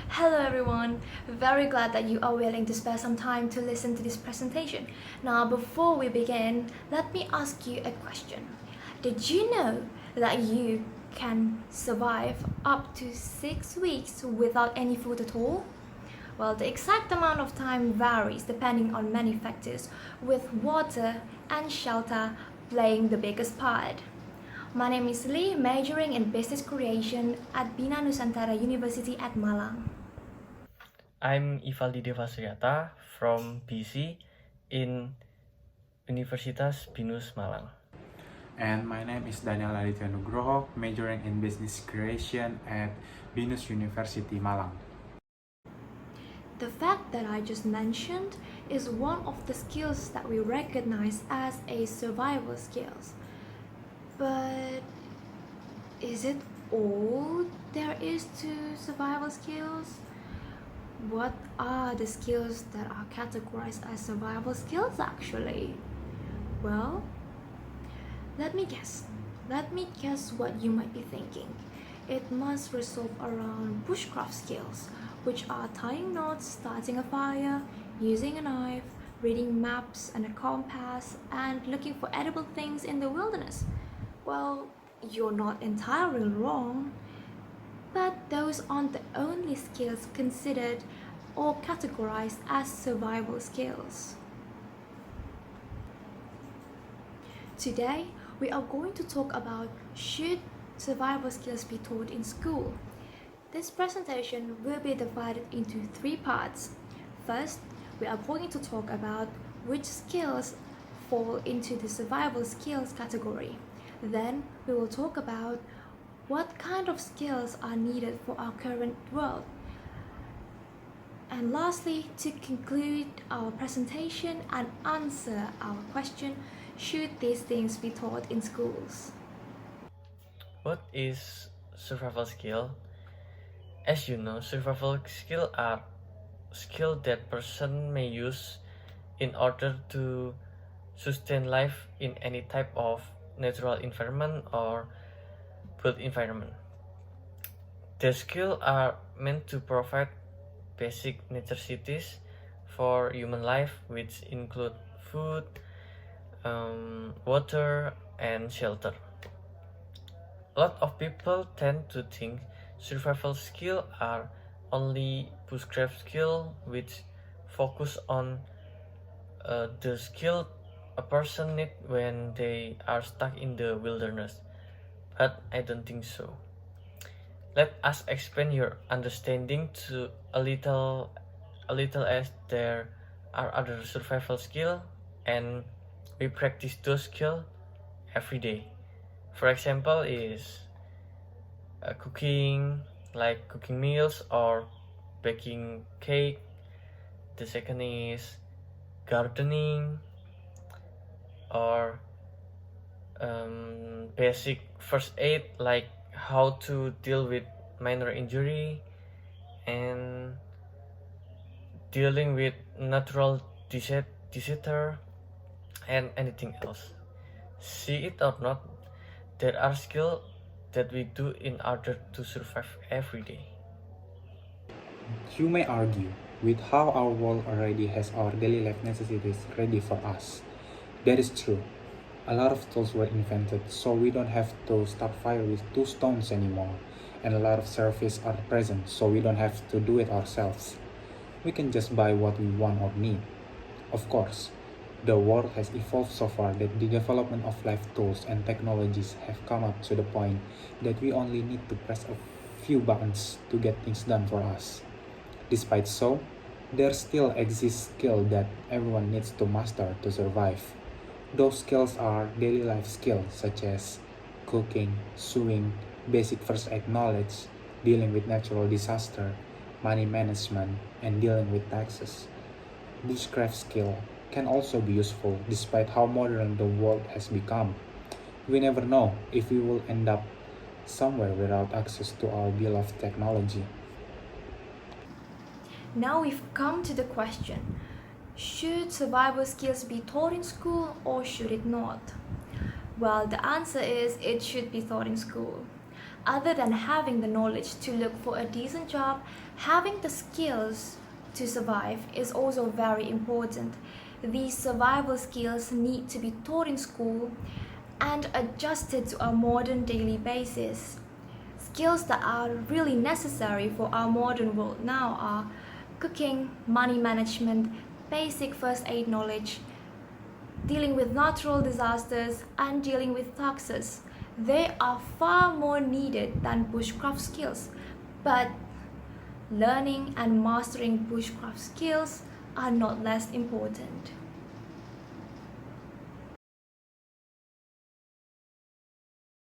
Hello everyone, very glad that you are willing to spare some time to listen to this presentation. Now before we begin, let me ask you a question. Did you know that you can survive up to 6 weeks without any food at all? Well, the exact amount of time varies depending on many factors, with water and shelter playing the biggest part. My name is Lee, majoring in Business Creation at Binus University at Malang. I'm Ivaldi Devasriata from BC in Universitas Binus Malang. And my name is Daniel Aditya Nugroho, majoring in Business Creation at Binus University Malang. The fact that I just mentioned is one of the skills that we recognize as a survival skills. But is it all there is to survival skills? What are the skills that are categorized as survival skills actually? Well, let me guess. Let me guess what you might be thinking. It must resolve around bushcraft skills, which are tying knots, starting a fire, using a knife, reading maps and a compass, and looking for edible things in the wilderness. Well, you're not entirely wrong, but those aren't the only skills considered or categorized as survival skills. Today, we are going to talk about should survival skills be taught in school. This presentation will be divided into 3 parts. First, we are going to talk about which skills fall into the survival skills category. Then, we will talk about what kind of skills are needed for our current world. And lastly, to conclude our presentation and answer our question, should these things be taught in schools? What is survival skill? As you know, survival skill are skills that person may use in order to sustain life in any type of natural environment or built environment. The skills are meant to provide basic necessities for human life, which include food, water, and shelter. A lot of people tend to think survival skills are only bushcraft skill, which focus on the skill a person need when they are stuck in the wilderness. But I don't think so. Let us expand your understanding to a little as there are other survival skills and we practice those skills every day. For example is cooking, like cooking meals or baking cake. The second is gardening or basic first aid, like how to deal with minor injury and dealing with natural disaster and anything else. See it or not, there are skills that we do in order to survive every day. You may argue with how our world already has our daily life necessities ready for us. That is true. A lot of tools were invented so we don't have to start fire with 2 stones anymore, and a lot of services are present so we don't have to do it ourselves. We can just buy what we want or need. Of course, the world has evolved so far that the development of life tools and technologies have come up to the point that we only need to press a few buttons to get things done for us. Despite so, there still exists skills that everyone needs to master to survive. Those skills are daily life skills such as cooking, sewing, basic first aid knowledge, dealing with natural disaster, money management, and dealing with taxes. Bushcraft skill can also be useful despite how modern the world has become. We never know if we will end up somewhere without access to our beloved technology. Now we've come to the question, should survival skills be taught in school or should it not? Well, the answer is it should be taught in school. Other than having the knowledge to look for a decent job, having the skills to survive is also very important. These survival skills need to be taught in school and adjusted to a modern daily basis. Skills that are really necessary for our modern world now are cooking, money management, basic first aid knowledge, dealing with natural disasters, and dealing with taxes. They are far more needed than bushcraft skills, but learning and mastering bushcraft skills are not less important.